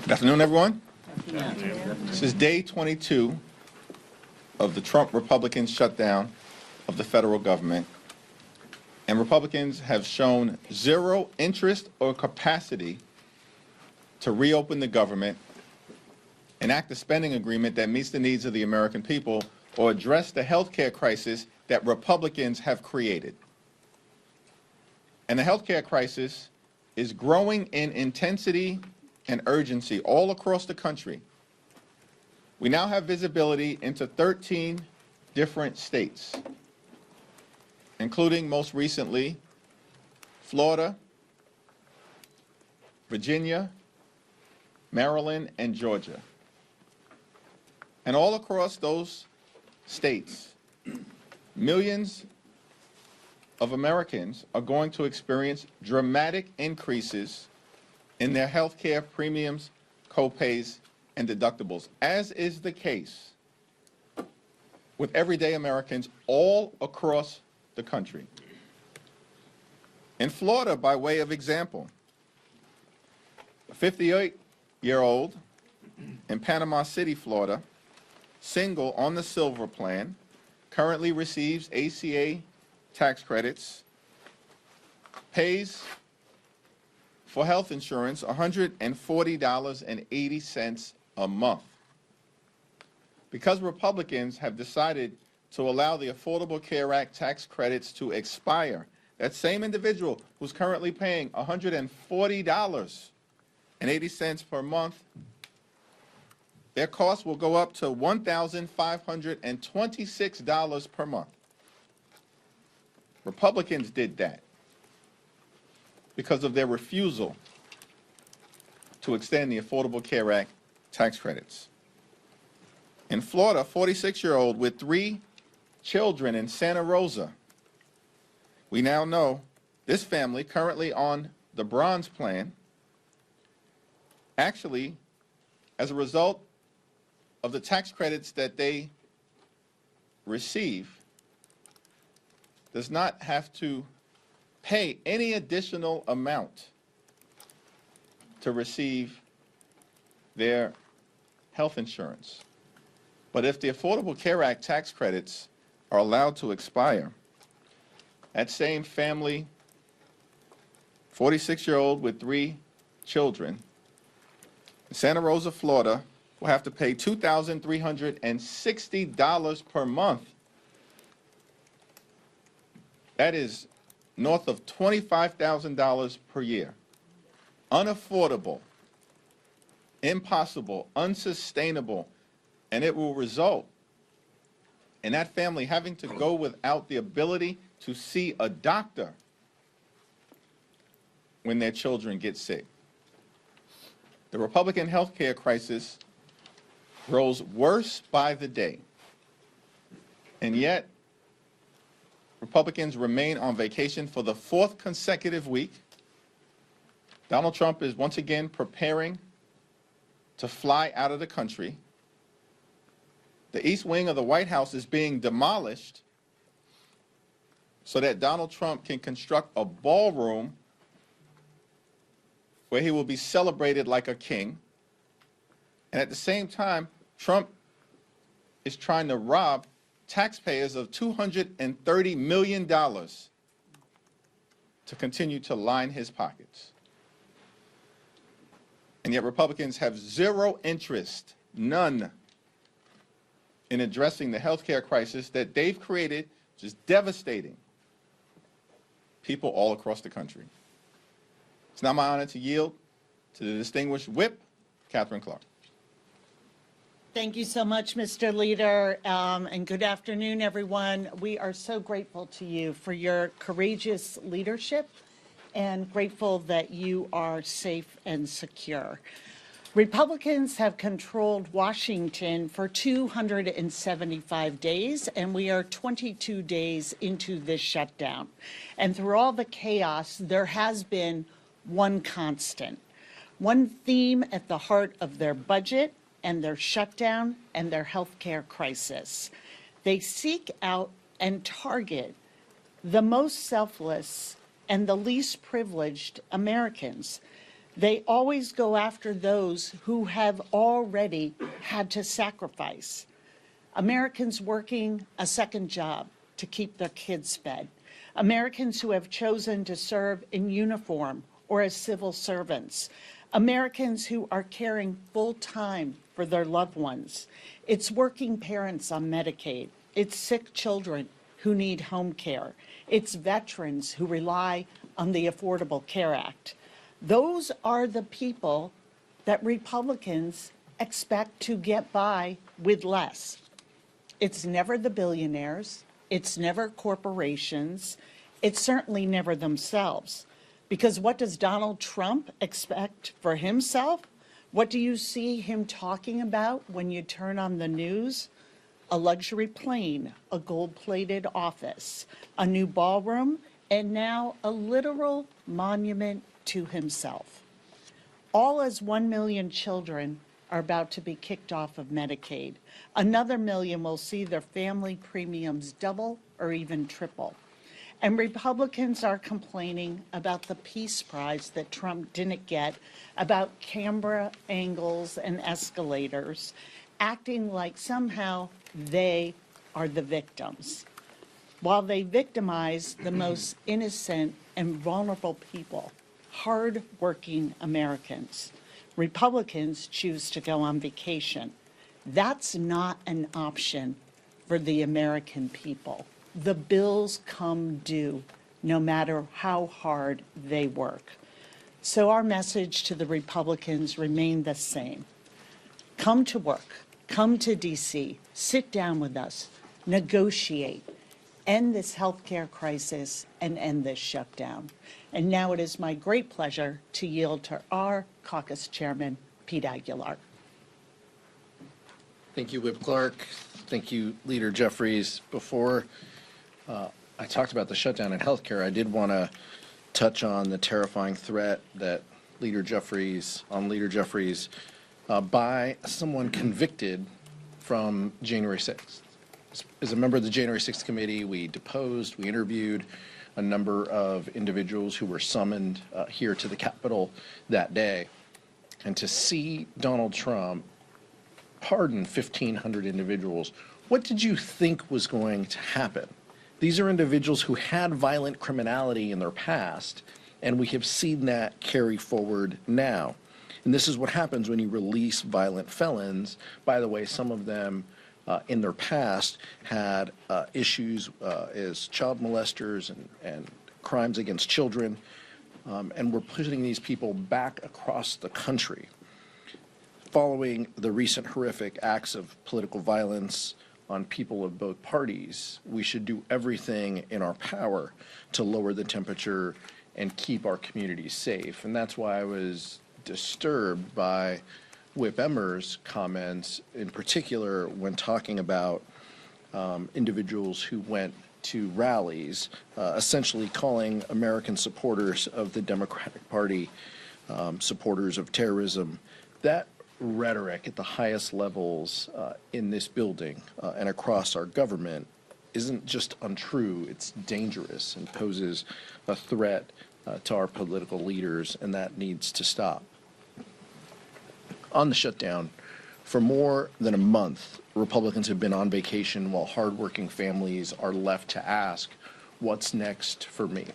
Good afternoon, everyone. This is day 22 of the Trump Republican shutdown of the federal government. And Republicans have shown zero interest or capacity to reopen the government, enact a spending agreement that meets the needs of the American people, or address the health care crisis that Republicans have created. And the health care crisis is growing in intensity and urgency all across the country. We now have visibility into 13 different states, including most recently Florida, Virginia, Maryland, and Georgia. And all across those states, millions of Americans are going to experience dramatic increases in their health care premiums, co-pays, and deductibles, as is the case with everyday Americans all across the country. In Florida, by way of example, a 58-year-old in Panama City, Florida, single on the Silver Plan, currently receives ACA tax credits, pays for health insurance $140.80 a month. Because Republicans have decided to allow the Affordable Care Act tax credits to expire, that same individual who's currently paying $140.80 per month, their costs will go up to $1,526 per month. Republicans did that because of their refusal to extend the Affordable Care Act tax credits. In Florida, a 46-year-old with 3 children in Santa Rosa, we now know this family, currently on the Bronze Plan, actually, as a result of the tax credits that they receive, does not have to pay any additional amount to receive their health insurance. But if the Affordable Care Act tax credits are allowed to expire, that same family, 46-year-old with 3 children, in Santa Rosa, Florida, will have to pay $2,360 per month. That is north of $25,000 per year. Unaffordable, impossible, unsustainable, and it will result in that family having to go without the ability to see a doctor when their children get sick. The Republican health care crisis grows worse by the day, and yet Republicans remain on vacation for the 4th consecutive week. Donald Trump is once again preparing to fly out of the country. The East Wing of the White House is being demolished so that Donald Trump can construct a ballroom where he will be celebrated like a king. And at the same time, Trump is trying to rob taxpayers of $230 million to continue to line his pockets. And yet Republicans have zero interest, none, in addressing the health care crisis that they've created, which is devastating people all across the country. It's now my honor to yield to the distinguished whip, Catherine Clark. Thank you so much, Mr. Leader, and good afternoon, everyone. We are so grateful to you for your courageous leadership and grateful that you are safe and secure. Republicans have controlled Washington for 275 days, and we are 22 days into this shutdown. And through all the chaos, there has been one constant, one theme at the heart of their budget and their shutdown and their health care crisis. They seek out and target the most selfless and the least privileged Americans. They always go after those who have already had to sacrifice. Americans working a second job to keep their kids fed. Americans who have chosen to serve in uniform or as civil servants. Americans who are caring full-time for their loved ones. It's working parents on Medicaid. It's sick children who need home care. It's veterans who rely on the Affordable Care Act. Those are the people that Republicans expect to get by with less. It's never the billionaires. It's never corporations. It's certainly never themselves. Because what does Donald Trump expect for himself? What do you see him talking about when you turn on the news? A luxury plane, a gold-plated office, a new ballroom, and now a literal monument to himself. All as 1 million children are about to be kicked off of Medicaid. Another million will see their family premiums double or even triple. And Republicans are complaining about the Peace Prize that Trump didn't get, about camera angles and escalators, acting like somehow they are the victims, while they victimize the most innocent and vulnerable people, hard-working Americans. Republicans choose to go on vacation. That's not an option for the American people. The bills come due no matter how hard they work. So our message to the Republicans remain the same. Come to work, come to DC, sit down with us, negotiate, end this healthcare crisis and end this shutdown. And now it is my great pleasure to yield to our caucus chairman, Pete Aguilar. Thank you, Whip Clark. Thank you, Leader Jeffries. Before I talked about the shutdown in healthcare, I did want to touch on the terrifying threat that Leader Jeffries, by someone convicted from January 6th. As a member of the January 6th committee, we deposed, we interviewed a number of individuals who were summoned here to the Capitol that day. And to see Donald Trump pardon 1,500 individuals, what did you think was going to happen? These are individuals who had violent criminality in their past, and we have seen that carry forward now. And this is what happens when you release violent felons. By the way, some of them in their past had issues as child molesters and crimes against children, and we're putting these people back across the country. Following the recent horrific acts of political violence on people of both parties, we should do everything in our power to lower the temperature and keep our communities safe. And that's why I was disturbed by Whip Emmer's comments, in particular when talking about individuals who went to rallies, essentially calling American supporters of the Democratic Party supporters of terrorism. That rhetoric at the highest levels in this building and across our government isn't just untrue, it's dangerous and poses a threat to our political leaders, and that needs to stop. On the shutdown, for more than a month, Republicans have been on vacation while hardworking families are left to ask, what's next for me?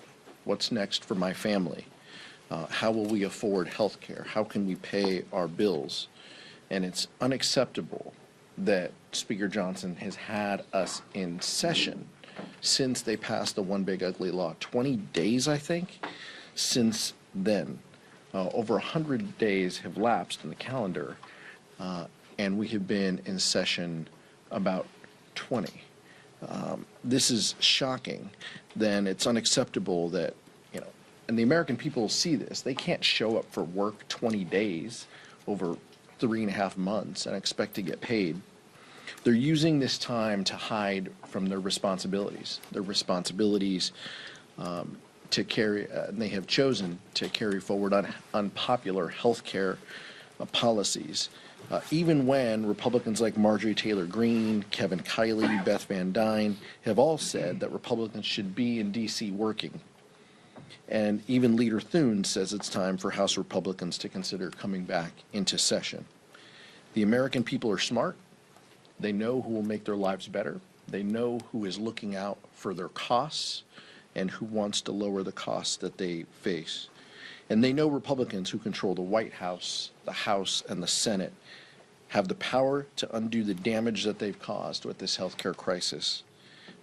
What's next for my family? How will we afford health care? How can we pay our bills? And it's unacceptable that Speaker Johnson has had us in session since they passed the One Big Ugly Law. 20 days, I think, since then. Over 100 days have lapsed in the calendar, and we have been in session about 20. This is shocking. Then it's unacceptable that, and the American people see this. They can't show up for work 20 days over 3.5 months and expect to get paid. They're using this time to hide from their responsibilities. To carry, and they have chosen to carry forward unpopular health care policies, even when Republicans like Marjorie Taylor Greene, Kevin Kiley, Beth Van Dyne have all said that Republicans should be in D.C. working. And even Leader Thune says it's time for House Republicans to consider coming back into session. The American people are smart. They know who will make their lives better. They know who is looking out for their costs and who wants to lower the costs that they face. And they know Republicans who control the White House, the House, and the Senate have the power to undo the damage that they've caused with this healthcare crisis.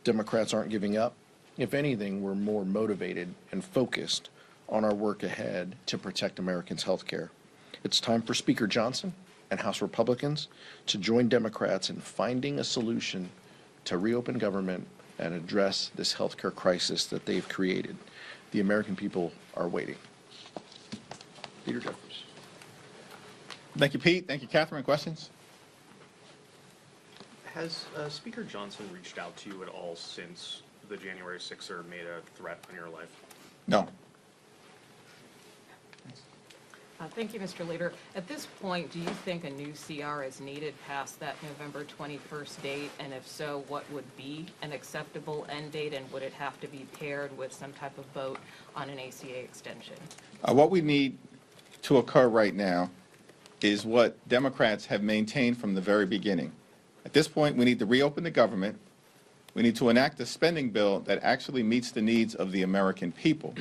Democrats aren't giving up. If anything, we're more motivated and focused on our work ahead to protect Americans' healthcare. It's time for Speaker Johnson and House Republicans to join Democrats in finding a solution to reopen government and address this healthcare crisis that they've created. The American people are waiting. Leader Jeffries. Thank you, Pete. Thank you, Catherine. Questions? Has Speaker Johnson reached out to you at all since the January 6er made a threat on your life? No. Thank you, Mr. Leader. At this point, do you think a new CR is needed past that November 21st date? And if so, what would be an acceptable end date? And would it have to be paired with some type of vote on an ACA extension? What we need to occur right now is what Democrats have maintained from the very beginning. At this point, we need to reopen the government. We need to enact a spending bill that actually meets the needs of the American people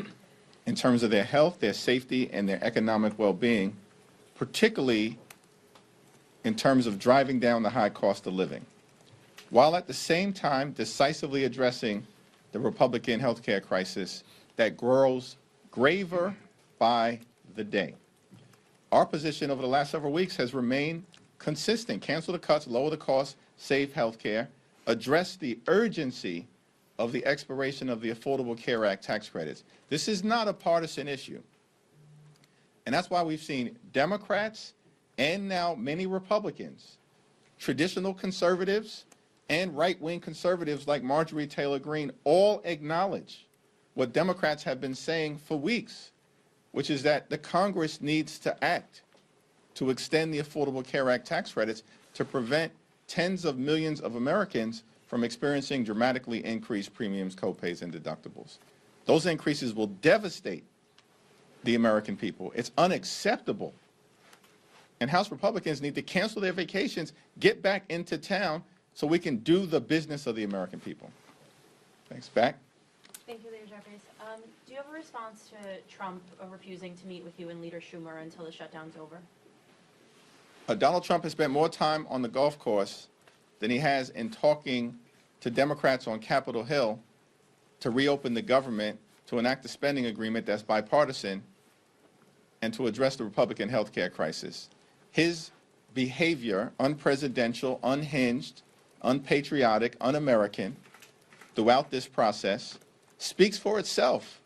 in terms of their health, their safety, and their economic well-being, particularly in terms of driving down the high cost of living, while at the same time decisively addressing the Republican health care crisis that grows graver by the day. Our position over the last several weeks has remained consistent. Cancel the cuts, lower the costs, save health care, address the urgency of the expiration of the Affordable Care Act tax credits. This is not a partisan issue. And that's why we've seen Democrats and now many Republicans, traditional conservatives and right-wing conservatives like Marjorie Taylor Greene, all acknowledge what Democrats have been saying for weeks, which is that the Congress needs to act to extend the Affordable Care Act tax credits to prevent tens of millions of Americans from experiencing dramatically increased premiums, copays, and deductibles. Those increases will devastate the American people. It's unacceptable. And House Republicans need to cancel their vacations, get back into town so we can do the business of the American people. Thanks. Back. Thank you, Leader Jeffries. Do you have a response to Trump refusing to meet with you and Leader Schumer until the shutdown's over? Donald Trump has spent more time on the golf course than he has in talking to Democrats on Capitol Hill to reopen the government, to enact a spending agreement that's bipartisan, and to address the Republican health care crisis. His behavior, unpresidential, unhinged, unpatriotic, un-American, throughout this process, speaks for itself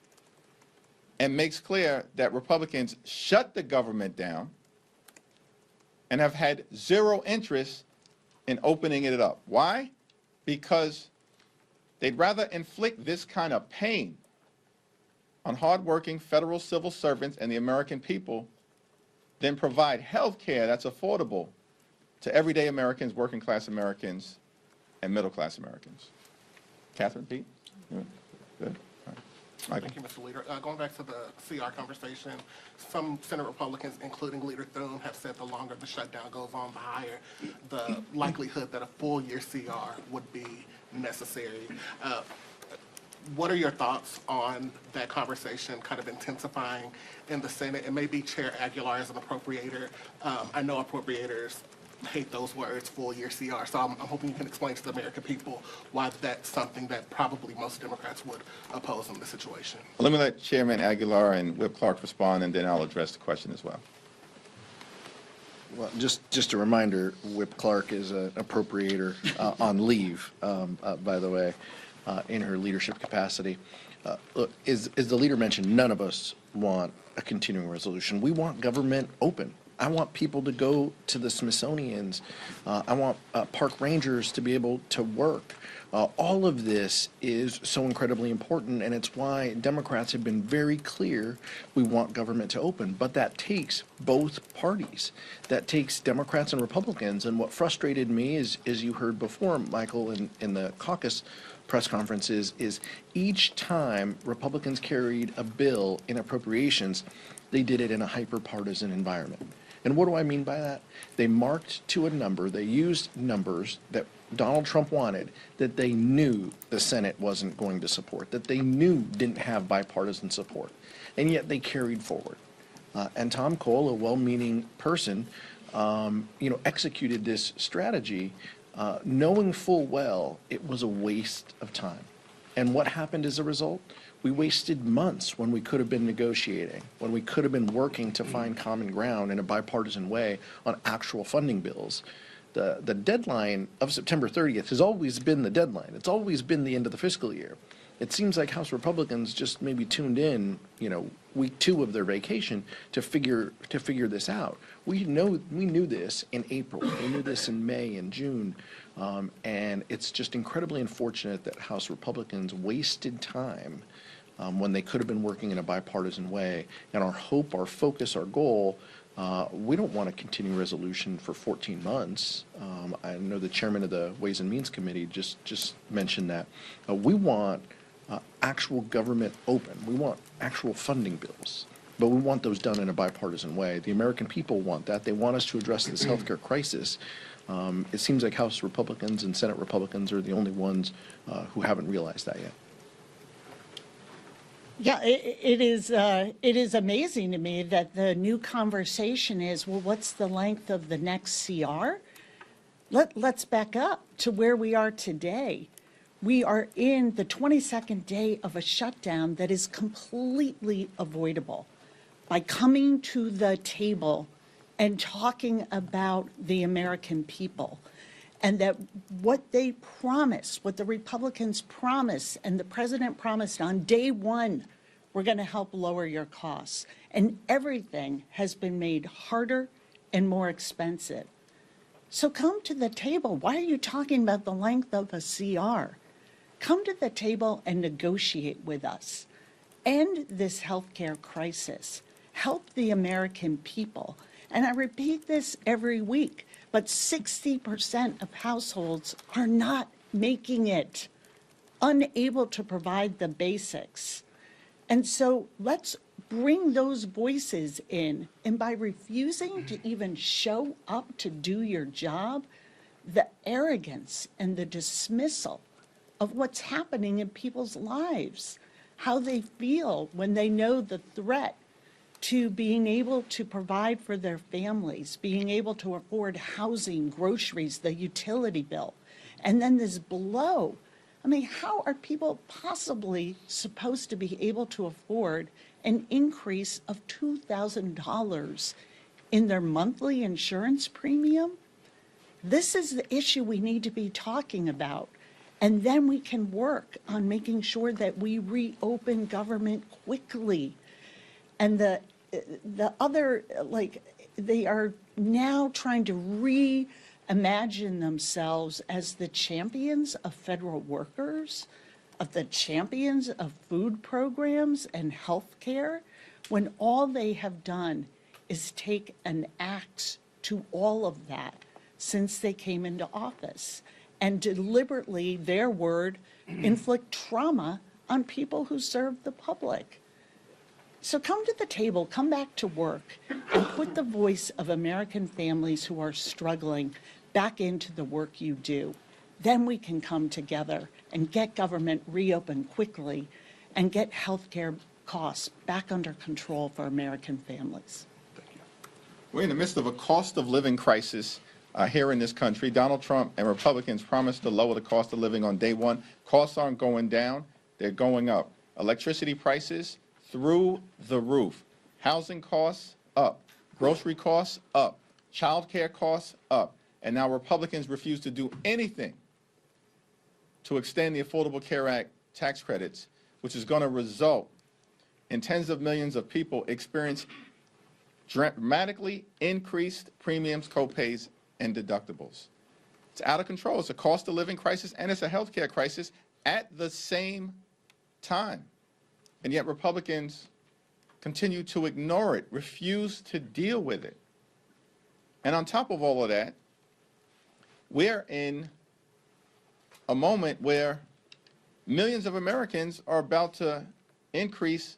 and makes clear that Republicans shut the government down and have had zero interest in opening it up. Why? Because they'd rather inflict this kind of pain on hardworking federal civil servants and the American people than provide health care that's affordable to everyday Americans, working class Americans, and middle class Americans. Catherine, Pete? Good. All right. Michael. Thank you, Mr. Leader. Going back to the CR conversation, some Senate Republicans, including Leader Thune, have said the longer the shutdown goes on, the higher the likelihood that a full-year CR would be necessary. What are your thoughts on that conversation kind of intensifying in the Senate? And maybe Chair Aguilar as an appropriator. I know appropriators hate those words, full-year CR, so I'm hoping you can explain to the American people why that's something that probably most Democrats would oppose in this situation. Well, let me let Chairman Aguilar and Whip Clark respond, and then I'll address the question as well. Well, just a reminder, Whip Clark is an appropriator on leave, by the way, in her leadership capacity. Look, as the leader mentioned, none of us want a continuing resolution. We want government open. I want people to go to the Smithsonian's. I want park rangers to be able to work. All of this is so incredibly important, and it's why Democrats have been very clear we want government to open. But that takes both parties. That takes Democrats and Republicans. And what frustrated me is, as you heard before, Michael, in the caucus press conferences is each time Republicans carried a bill in appropriations, they did it in a hyper-partisan environment. And what do I mean by that? They marked to a number, they used numbers that Donald Trump wanted, that they knew the Senate wasn't going to support, that they knew didn't have bipartisan support, and yet they carried forward. And Tom Cole, a well-meaning person, executed this strategy, knowing full well it was a waste of time. And what happened as a result? We wasted months when we could have been negotiating, when we could have been working to find common ground in a bipartisan way on actual funding bills. The deadline of September 30th has always been the deadline. It's always been the end of the fiscal year. It seems like House Republicans just maybe tuned in, week 2 of their vacation to figure this out. We knew this in April. We knew this in May and June. And it's just incredibly unfortunate that House Republicans wasted time when they could have been working in a bipartisan way. And our hope, our focus, our goal, we don't want to continue resolution for 14 months. I know the chairman of the Ways and Means Committee just mentioned that. We want actual government open. We want actual funding bills. But we want those done in a bipartisan way. The American people want that. They want us to address this healthcare crisis. It seems like House Republicans and Senate Republicans are the only ones who haven't realized that yet. Yeah, it is amazing to me that the new conversation is, well, what's the length of the next CR? Let's back up to where we are today. We are in the 22nd day of a shutdown that is completely avoidable. By coming to the table and talking about the American people, and that what they promised, what the Republicans promised, and the president promised on day one, we're going to help lower your costs. And everything has been made harder and more expensive. So come to the table. Why are you talking about the length of a CR? Come to the table and negotiate with us. End this healthcare crisis. Help the American people. And I repeat this every week, but 60% of households are not making it, unable to provide the basics. And so let's bring those voices in. And by refusing to even show up to do your job, the arrogance and the dismissal of what's happening in people's lives, how they feel when they know the threat to being able to provide for their families, being able to afford housing, groceries, the utility bill, and then this blow. I mean, how are people possibly supposed to be able to afford an increase of $2,000 in their monthly insurance premium? This is the issue we need to be talking about. And then we can work on making sure that we reopen government quickly. And the other, they are now trying to reimagine themselves as the champions of federal workers, of the champions of food programs and health care, when all they have done is take an axe to all of that since they came into office, and deliberately, their word, inflict trauma on people who serve the public. So come to the table, come back to work, and put the voice of American families who are struggling back into the work you do. Then we can come together and get government reopened quickly and get healthcare costs back under control for American families. We're in the midst of a cost of living crisis here in this country. Donald Trump and Republicans promised to lower the cost of living on day one. Costs aren't going down, they're going up. Electricity prices through the roof. Housing costs up. Grocery costs up. Child care costs up. And now Republicans refuse to do anything to extend the Affordable Care Act tax credits, which is going to result in tens of millions of people experience dramatically increased premiums, copays, and deductibles. It's out of control. It's a cost of living crisis and it's a health care crisis at the same time. And yet Republicans continue to ignore it, refuse to deal with it. And on top of all of that, we're in a moment where millions of Americans are about to increase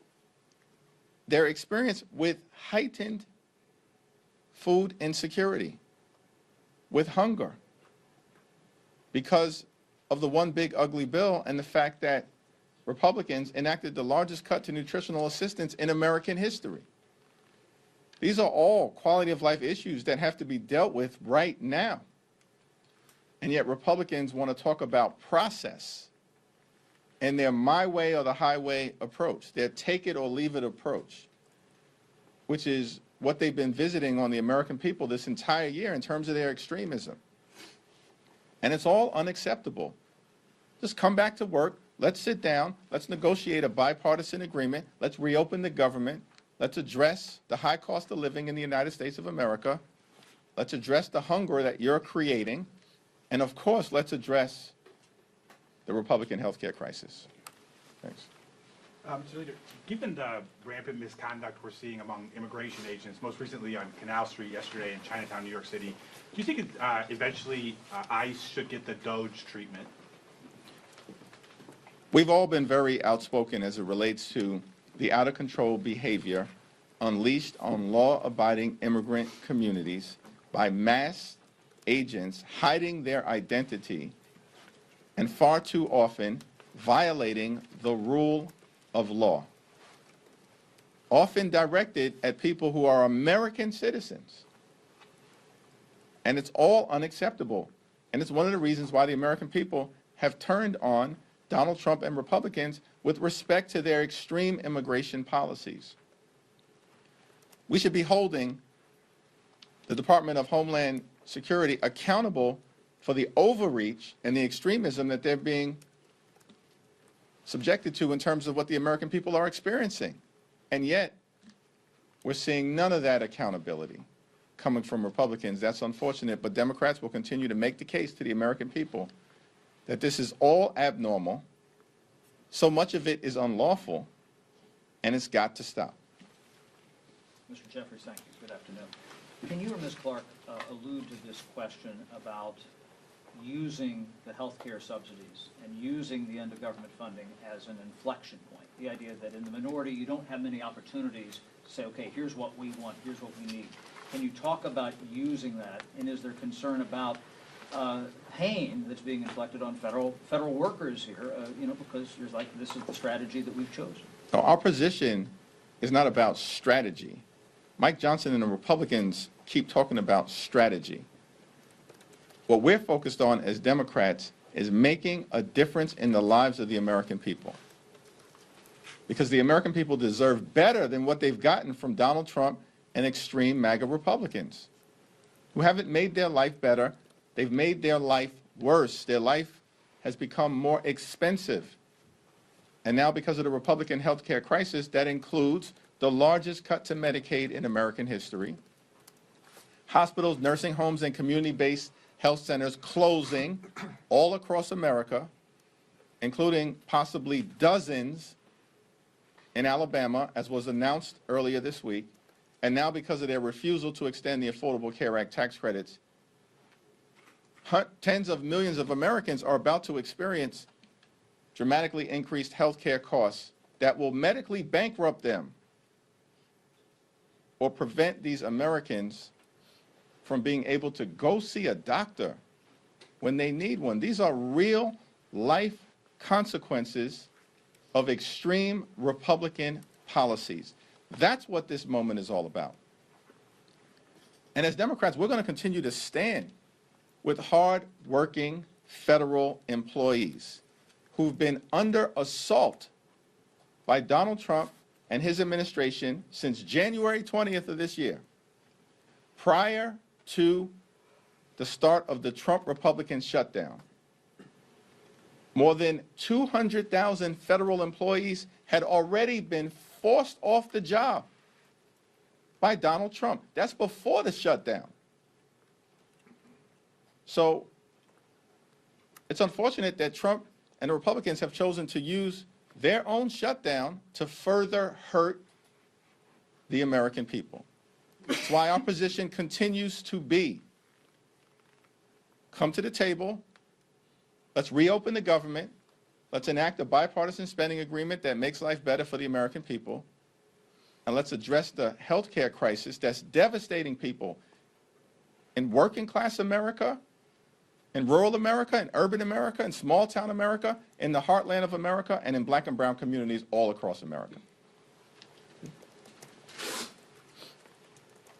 their experience with heightened food insecurity, with hunger, because of the one big ugly bill and the fact that Republicans enacted the largest cut to nutritional assistance in American history. These are all quality of life issues that have to be dealt with right now. And yet Republicans want to talk about process and their my way or the highway approach, their take it or leave it approach, which is what they've been visiting on the American people this entire year in terms of their extremism. And it's all unacceptable. Just come back to work. Let's sit down. Let's negotiate a bipartisan agreement. Let's reopen the government. Let's address the high cost of living in the United States of America. Let's address the hunger that you're creating. And of course, let's address the Republican health care crisis. Thanks. Mr. Leader, given the rampant misconduct we're seeing among immigration agents, most recently on Canal Street yesterday in Chinatown, New York City, do you think eventually ICE should get the DOJ treatment? We've all been very outspoken as it relates to the out-of-control behavior unleashed on law-abiding immigrant communities by masked agents hiding their identity and far too often violating the rule of law, often directed at people who are American citizens. And it's all unacceptable. And it's one of the reasons why the American people have turned on Donald Trump and Republicans with respect to their extreme immigration policies. We should be holding the Department of Homeland Security accountable for the overreach and the extremism that they're being subjected to in terms of what the American people are experiencing. And yet, we're seeing none of that accountability coming from Republicans. That's unfortunate, but Democrats will continue to make the case to the American people that this is all abnormal, so much of it is unlawful, and it's got to stop. Mr. Jeffries, thank you. Good afternoon. Can you or Ms. Clark allude to this question about using the health care subsidies and using the end of government funding as an inflection point? The idea that in the minority you don't have many opportunities to say, okay, here's what we want, here's what we need. Can you talk about using that, and is there concern about pain that's being inflicted on federal workers here, because there's like, this is the strategy that we've chosen? So our position is not about strategy. Mike Johnson and the Republicans keep talking about strategy. What we're focused on as Democrats is making a difference in the lives of the American people. Because the American people deserve better than what they've gotten from Donald Trump and extreme MAGA Republicans who haven't made their life better. They've made their life worse. Their life has become more expensive. And now because of the Republican health care crisis, that includes the largest cut to Medicaid in American history, hospitals, nursing homes, and community-based health centers closing all across America, including possibly dozens in Alabama, as was announced earlier this week. And now because of their refusal to extend the Affordable Care Act tax credits, tens of millions of Americans are about to experience dramatically increased health care costs that will medically bankrupt them or prevent these Americans from being able to go see a doctor when they need one. These are real life consequences of extreme Republican policies. That's what this moment is all about. And as Democrats, we're going to continue to stand with hard-working federal employees who've been under assault by Donald Trump and his administration since January 20th of this year, prior to the start of the Trump Republican shutdown. More than 200,000 federal employees had already been forced off the job by Donald Trump. That's before the shutdown. So it's unfortunate that Trump and the Republicans have chosen to use their own shutdown to further hurt the American people. That's why our position continues to be, come to the table, let's reopen the government, Let's enact a bipartisan spending agreement that makes life better for the American people. And let's address the healthcare crisis that's devastating people in working class America, in rural America, in urban America, in small town America, in the heartland of America, and in black and brown communities all across America.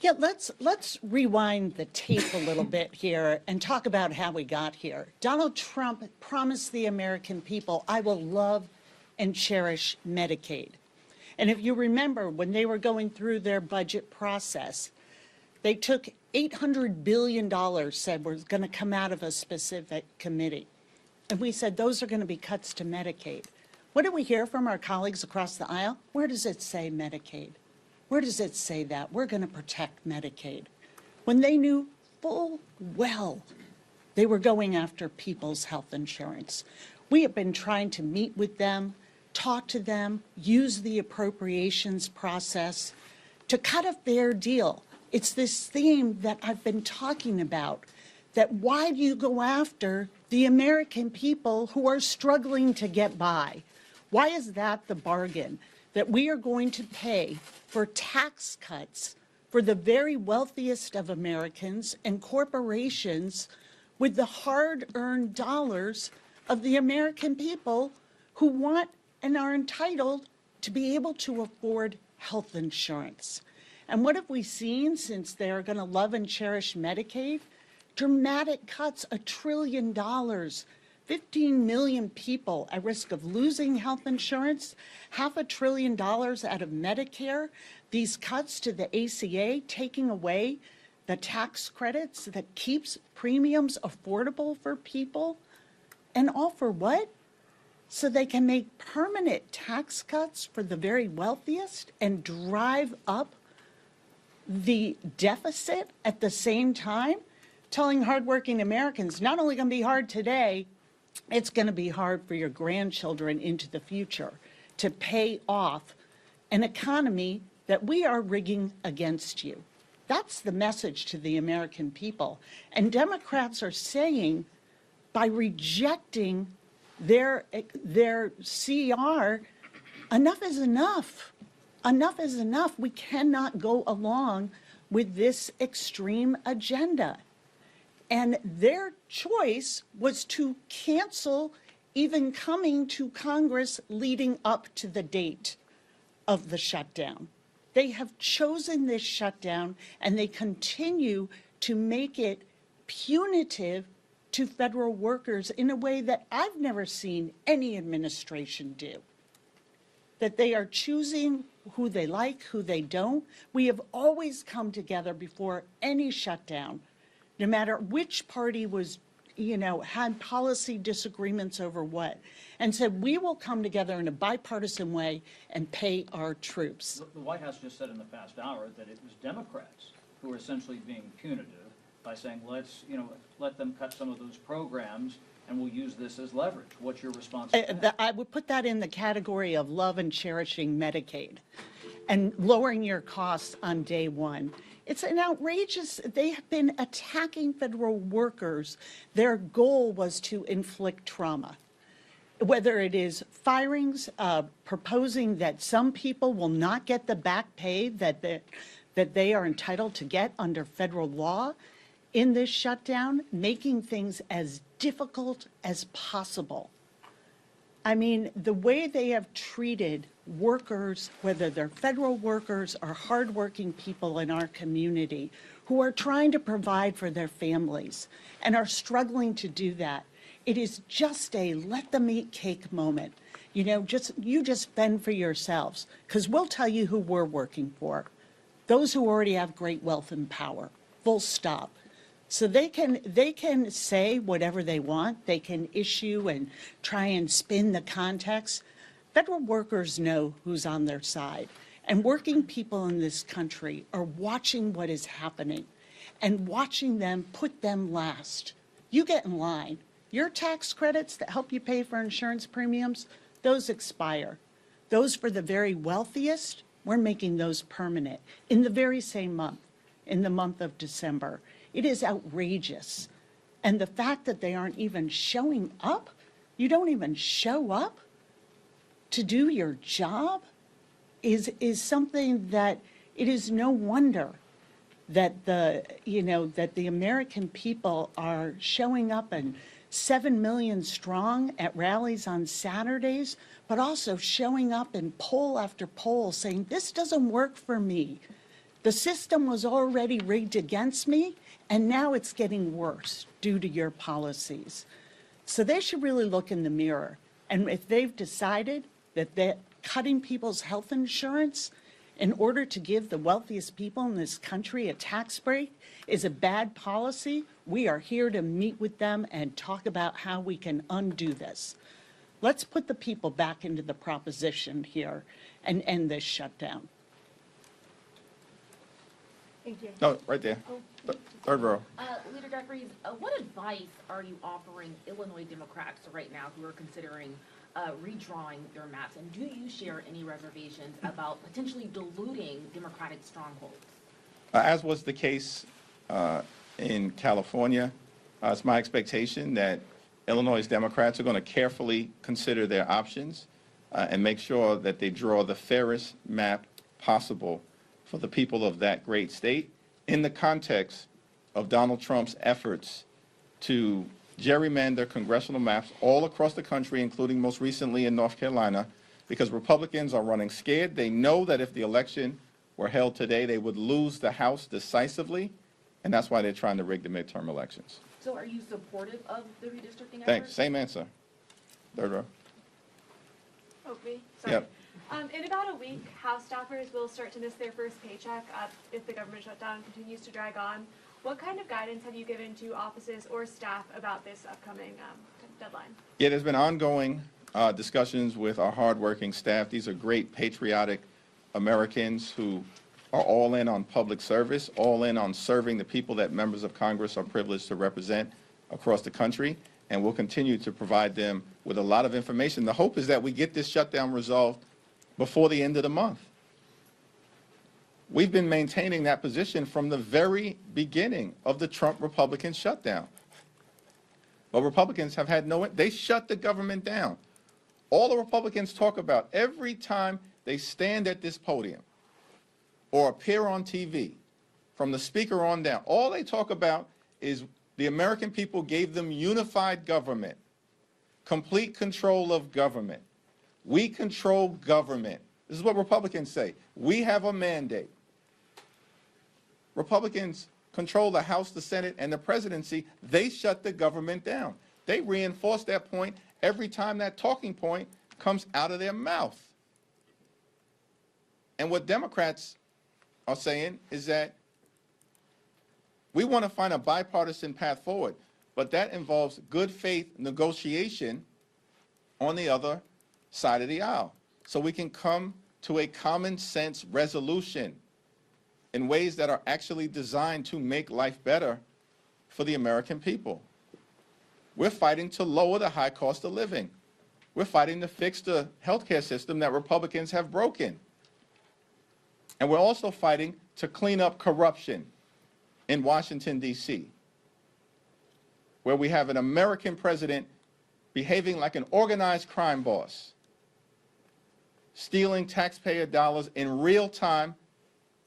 Yeah, let's rewind the tape a little bit here and talk about how we got here. Donald Trump promised the American people, I will love and cherish Medicaid. And if you remember, when they were going through their budget process, they took $800 billion, said was going to come out of a specific committee. And we said, those are going to be cuts to Medicaid. What did we hear from our colleagues across the aisle? Where does it say Medicaid? Where does it say that? We're going to protect Medicaid. When they knew full well they were going after people's health insurance. We have been trying to meet with them, talk to them, use the appropriations process to cut a fair deal. It's this theme that I've been talking about, that why do you go after the American people who are struggling to get by? Why is that the bargain? That we are going to pay for tax cuts for the very wealthiest of Americans and corporations with the hard-earned dollars of the American people who want and are entitled to be able to afford health insurance. And what have we seen since they're going to love and cherish Medicaid? Dramatic cuts, $1 trillion, 15 million people at risk of losing health insurance, $500 billion out of Medicare, these cuts to the ACA, taking away the tax credits that keeps premiums affordable for people, and all for what? So they can make permanent tax cuts for the very wealthiest and drive up the deficit at the same time, telling hardworking Americans, not only going to be hard today, it's going to be hard for your grandchildren into the future to pay off an economy that we are rigging against you. That's the message to the American people. And Democrats are saying, by rejecting their CR, enough is enough. Enough is enough. We cannot go along with this extreme agenda. And their choice was to cancel even coming to Congress leading up to the date of the shutdown. They have chosen this shutdown, and they continue to make it punitive to federal workers in a way that I've never seen any administration do. That they are choosing who they like, who they don't. We have always come together before any shutdown, no matter which party was, had policy disagreements over what, and said, we will come together in a bipartisan way and pay our troops. The White House just said in the past hour that it was Democrats who were essentially being punitive by saying, let's, let them cut some of those programs and we'll use this as leverage. What's your response to that? I would put that in the category of love and cherishing Medicaid and lowering your costs on day one. It's an outrageous, they have been attacking federal workers. Their goal was to inflict trauma. Whether it is firings, proposing that some people will not get the back pay that they are entitled to get under federal law in this shutdown, making things as difficult as possible. I mean, the way they have treated workers, whether they're federal workers or hardworking people in our community who are trying to provide for their families and are struggling to do that, it is just a let them eat cake moment. You just fend for yourselves, because we'll tell you who we're working for. Those who already have great wealth and power, full stop. So they can say whatever they want. They can issue and try and spin the context. Federal workers know who's on their side. And working people in this country are watching what is happening and watching them put them last. You get in line. Your tax credits that help you pay for insurance premiums, those expire. Those for the very wealthiest, we're making those permanent in the very same month, in the month of December. It is outrageous. And the fact that they aren't even showing up You don't even show up to do your job is something that it is no wonder that the American people are showing up and 7 million strong at rallies on Saturdays, but also showing up in poll after poll saying, this doesn't work for me. The system was already rigged against me, and now it's getting worse due to your policies. So they should really look in the mirror. And if they've decided that cutting people's health insurance in order to give the wealthiest people in this country a tax break is a bad policy, we are here to meet with them and talk about how we can undo this. Let's put the people back into the proposition here and end this shutdown. Thank you. No, right there. Third row. Leader Jeffries, what advice are you offering Illinois Democrats right now who are considering redrawing their maps? And do you share any reservations about potentially diluting Democratic strongholds? As was the case in California, it's my expectation that Illinois Democrats are going to carefully consider their options and make sure that they draw the fairest map possible for the people of that great state in the context of Donald Trump's efforts to gerrymander congressional maps all across the country, including most recently in North Carolina, because Republicans are running scared. They know that if the election were held today, they would lose the House decisively, and that's why they're trying to rig the midterm elections. So are you supportive of the redistricting effort? Thanks. Same answer. Third row. Oh, me? Sorry. Yep. In about a week, House staffers will start to miss their first paycheck if the government shutdown continues to drag on. What kind of guidance have you given to offices or staff about this upcoming deadline? Yeah, there's been ongoing discussions with our hardworking staff. These are great patriotic Americans who are all in on public service, all in on serving the people that members of Congress are privileged to represent across the country, and we'll continue to provide them with a lot of information. The hope is that we get this shutdown resolved before the end of the month. We've been maintaining that position from the very beginning of the Trump Republican shutdown. But Republicans have had they shut the government down. All the Republicans talk about every time they stand at this podium or appear on TV, from the speaker on down, all they talk about is the American people gave them unified government, complete control of government. We control government. This is what Republicans say. We have a mandate. Republicans control the House, the Senate, and the presidency. They shut the government down. They reinforce that point every time that talking point comes out of their mouth. And what Democrats are saying is that we want to find a bipartisan path forward, but that involves good faith negotiation on the other side of the aisle, so we can come to a common sense resolution in ways that are actually designed to make life better for the American people. We're fighting to lower the high cost of living. We're fighting to fix the healthcare system that Republicans have broken. And we're also fighting to clean up corruption in Washington, D.C., where we have an American president behaving like an organized crime boss, stealing taxpayer dollars in real time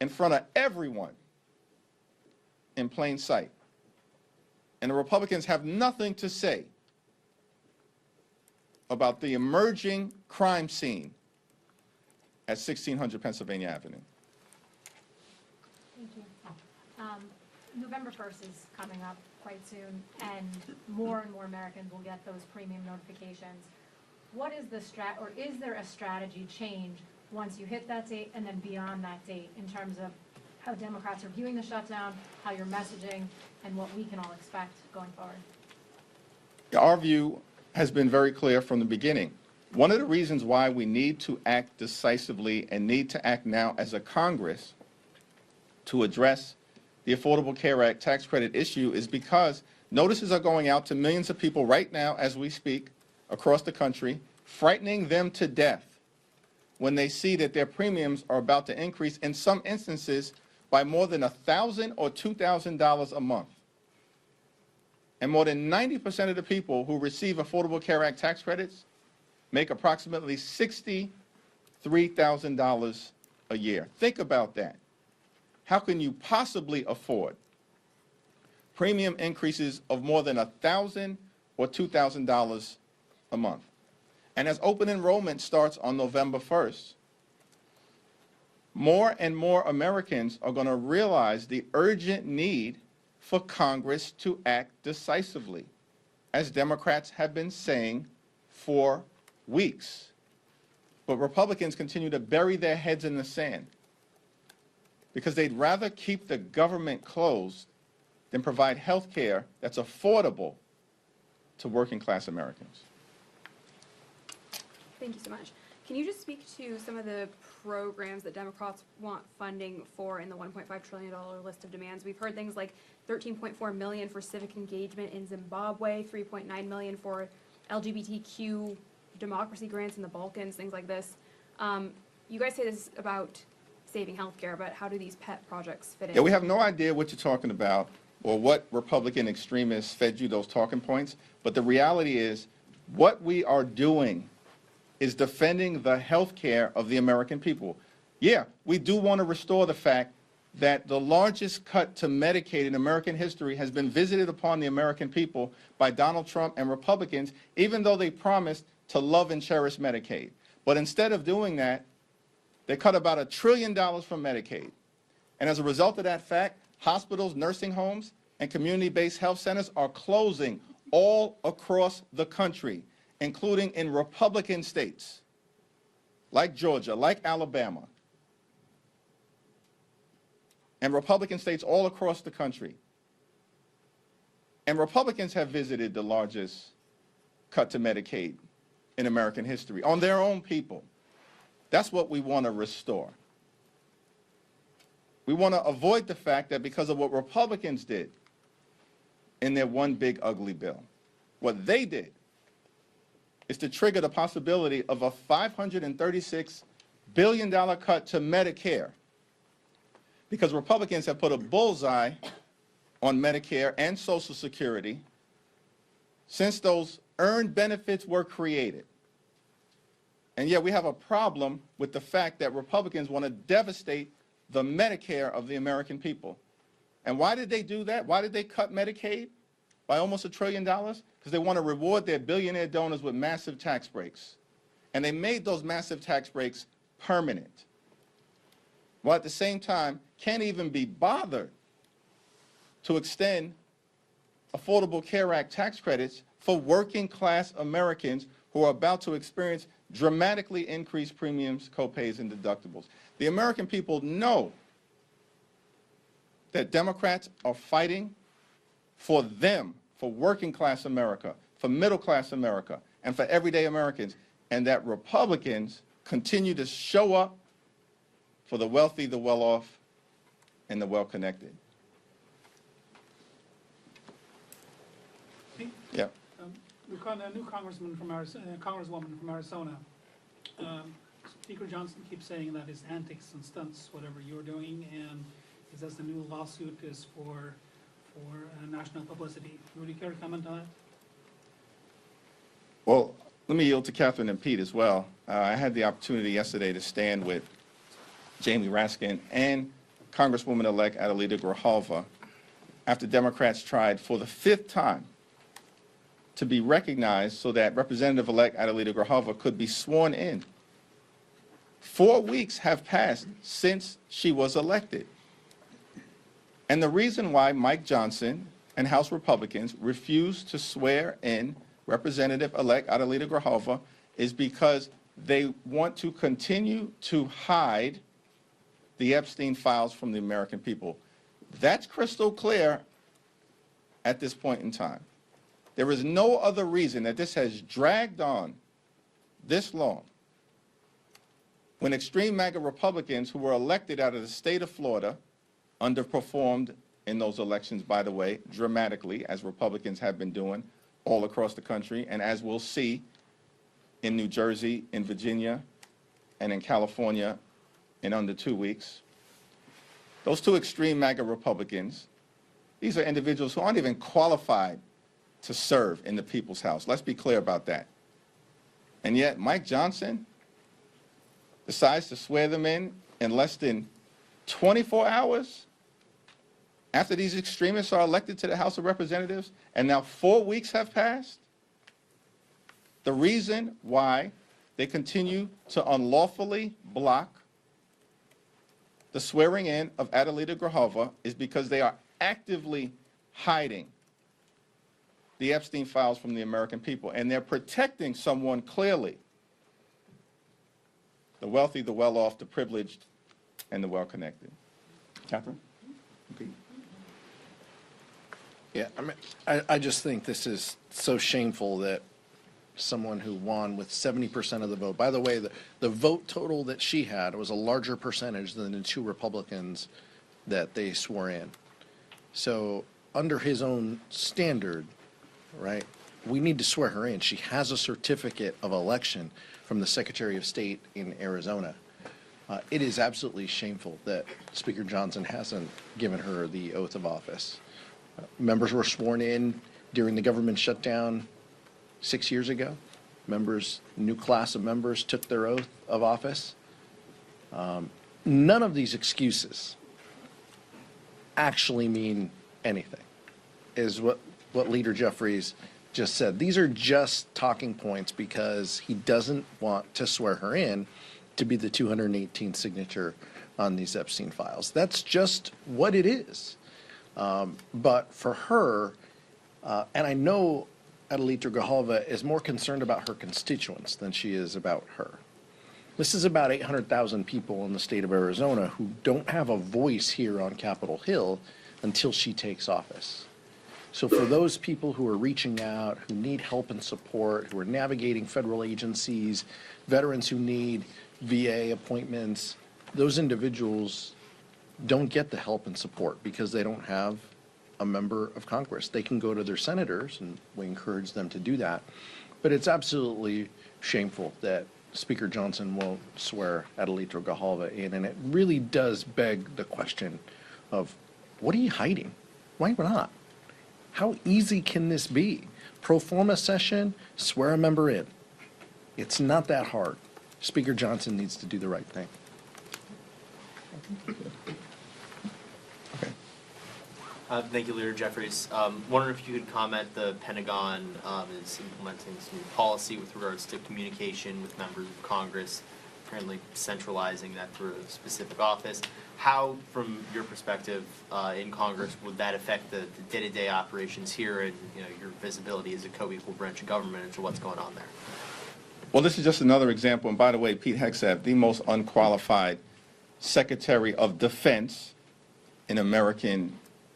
in front of everyone in plain sight. And the Republicans have nothing to say about the emerging crime scene at 1600 Pennsylvania Avenue. Thank you. November 1st is coming up quite soon, and more Americans will get those premium notifications. What is the is there a strategy change once you hit that date and then beyond that date in terms of how Democrats are viewing the shutdown, how you're messaging, and what we can all expect going forward? Our view has been very clear from the beginning. One of the reasons why we need to act decisively and need to act now as a Congress to address the Affordable Care Act tax credit issue is because notices are going out to millions of people right now as we speak across the country, frightening them to death when they see that their premiums are about to increase, in some instances, by more than $1,000 or $2,000 a month. And more than 90% of the people who receive Affordable Care Act tax credits make approximately $63,000 a year. Think about that. How can you possibly afford premium increases of more than $1,000 or $2,000 a month? And as open enrollment starts on November 1st, more and more Americans are going to realize the urgent need for Congress to act decisively, as Democrats have been saying for weeks. But Republicans continue to bury their heads in the sand because they'd rather keep the government closed than provide health care that's affordable to working class Americans. Thank you so much. Can you just speak to some of the programs that Democrats want funding for in the $1.5 trillion list of demands? We've heard things like $13.4 million for civic engagement in Zimbabwe, $3.9 million for LGBTQ democracy grants in the Balkans, things like this. You guys say this is about saving healthcare, but how do these pet projects fit in? Yeah, we have no idea what you're talking about or what Republican extremists fed you those talking points, but the reality is what we are doing is defending the health care of the American people. Yeah, we do want to restore the fact that the largest cut to Medicaid in American history has been visited upon the American people by Donald Trump and Republicans, even though they promised to love and cherish Medicaid. But instead of doing that, they cut about $1 trillion from Medicaid. And as a result of that fact, hospitals, nursing homes, and community-based health centers are closing all across the country, including in Republican states like Georgia, like Alabama, and Republican states all across the country. And Republicans have visited the largest cut to Medicaid in American history on their own people. That's what we want to restore. We want to avoid the fact that because of what Republicans did in their one big ugly bill, what they did is to trigger the possibility of a $536 billion cut to Medicare, because Republicans have put a bullseye on Medicare and Social Security since those earned benefits were created. And yet we have a problem with the fact that Republicans want to devastate the Medicare of the American people. And why did they do that? Why did they cut Medicaid by almost $1 trillion? Because they want to reward their billionaire donors with massive tax breaks. And they made those massive tax breaks permanent, while at the same time can't even be bothered to extend Affordable Care Act tax credits for working class Americans who are about to experience dramatically increased premiums, copays, and deductibles. The American people know that Democrats are fighting for them, for working class America, for middle class America, and for everyday Americans, and that Republicans continue to show up for the wealthy, the well-off, and the well-connected. Yeah. We've got a new congresswoman from Arizona. Speaker Johnson keeps saying that his antics and stunts, whatever you're doing, and he says the new lawsuit is for national publicity. Would you care to comment on that? Well, let me yield to Catherine and Pete as well. I had the opportunity yesterday to stand with Jamie Raskin and Congresswoman-elect Adelita Grijalva after Democrats tried for the 5th time to be recognized so that Representative-elect Adelita Grijalva could be sworn in. 4 weeks have passed since she was elected. And the reason why Mike Johnson and House Republicans refused to swear in Representative-elect Adelita Grijalva is because they want to continue to hide the Epstein files from the American people. That's crystal clear at this point in time. There is no other reason that this has dragged on this long when extreme MAGA Republicans who were elected out of the state of Florida underperformed in those elections, by the way, dramatically, as Republicans have been doing all across the country, and as we'll see in New Jersey, in Virginia, and in California in under 2 weeks. Those two extreme MAGA Republicans, these are individuals who aren't even qualified to serve in the people's house. Let's be clear about that. And yet Mike Johnson decides to swear them in less than 24 hours after these extremists are elected to the House of Representatives, and now 4 weeks have passed. The reason why they continue to unlawfully block the swearing in of Adelita Grijalva is because they are actively hiding the Epstein files from the American people, and they're protecting someone clearly: the wealthy, the well-off, the privileged, and the well-connected. Catherine? Pete? Yeah, I mean, I just think this is so shameful that someone who won with 70% of the vote, by the way, the vote total that she had was a larger percentage than the two Republicans that they swore in. So under his own standard, right, we need to swear her in. She has a certificate of election from the Secretary of State in Arizona. It is absolutely shameful that Speaker Johnson hasn't given her the oath of office. Members were sworn in during the government shutdown 6 years ago. New class of members took their oath of office. None of these excuses actually mean anything, is what Leader Jeffries just said. These are just talking points because he doesn't want to swear her in to be the 218th signature on these Epstein files. That's just what it is. But for her, and I know Adelita Grijalva is more concerned about her constituents than she is about her. This is about 800,000 people in the state of Arizona who don't have a voice here on Capitol Hill until she takes office. So for those people who are reaching out, who need help and support, who are navigating federal agencies, veterans who need VA appointments, those individuals don't get the help and support because they don't have a member of Congress. They can go to their senators, and we encourage them to do that. But it's absolutely shameful that Speaker Johnson won't swear Adelita Grijalva in, and it really does beg the question of, what are you hiding? Why not? How easy can this be? Pro forma session, swear a member in. It's not that hard. Speaker Johnson needs to do the right thing. Thank you, Leader Jeffries. Wondering if you could comment, the Pentagon is implementing some new policy with regards to communication with members of Congress, apparently centralizing that through a specific office. How, from your perspective in Congress, would that affect the day-to-day operations here and your visibility as a co-equal branch of government into what's going on there? Well, this is just another example. And by the way, Pete Hegseth, the most unqualified Secretary of Defense in American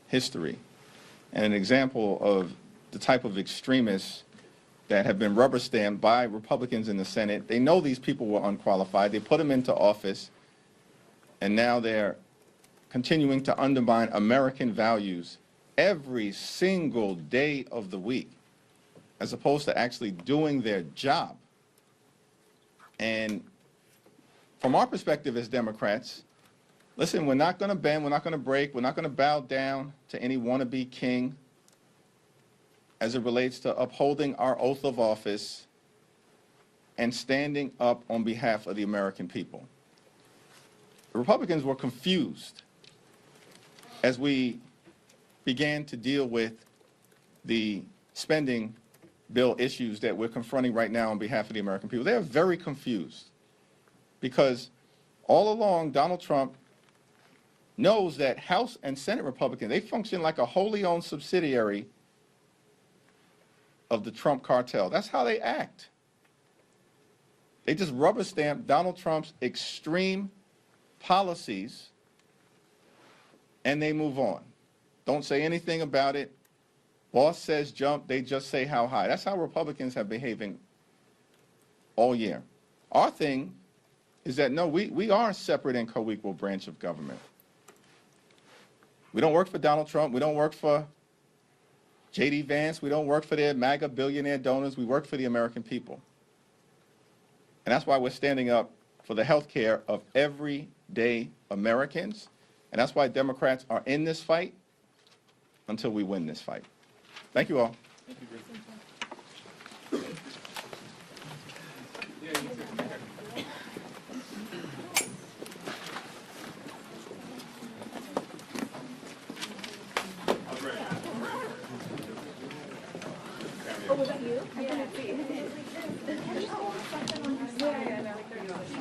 history, and an example of the type of extremists that have been rubber stamped by Republicans in the Senate. They know these people were unqualified. They put them into office, and now they're continuing to undermine American values every single day of the week, as opposed to actually doing their job. And from our perspective as Democrats, listen, we're not going to bend, we're not going to break, we're not going to bow down to any wannabe king as it relates to upholding our oath of office and standing up on behalf of the American people. The Republicans were confused as we began to deal with the spending bill issues that we're confronting right now on behalf of the American people. They're very confused because all along Donald Trump knows that House and Senate Republicans, they function like a wholly owned subsidiary of the Trump cartel. That's how they act. They just rubber stamp Donald Trump's extreme policies and they move on. Don't say anything about it. Boss says jump, they just say how high. That's how Republicans have been behaving all year. Our thing is that, no, we are a separate and co-equal branch of government. We don't work for Donald Trump. We don't work for J.D. Vance. We don't work for their MAGA billionaire donors. We work for the American people. And that's why we're standing up for the health care of everyday Americans. And that's why Democrats are in this fight until we win this fight. Thank you all. Oh, was that you? I didn't see.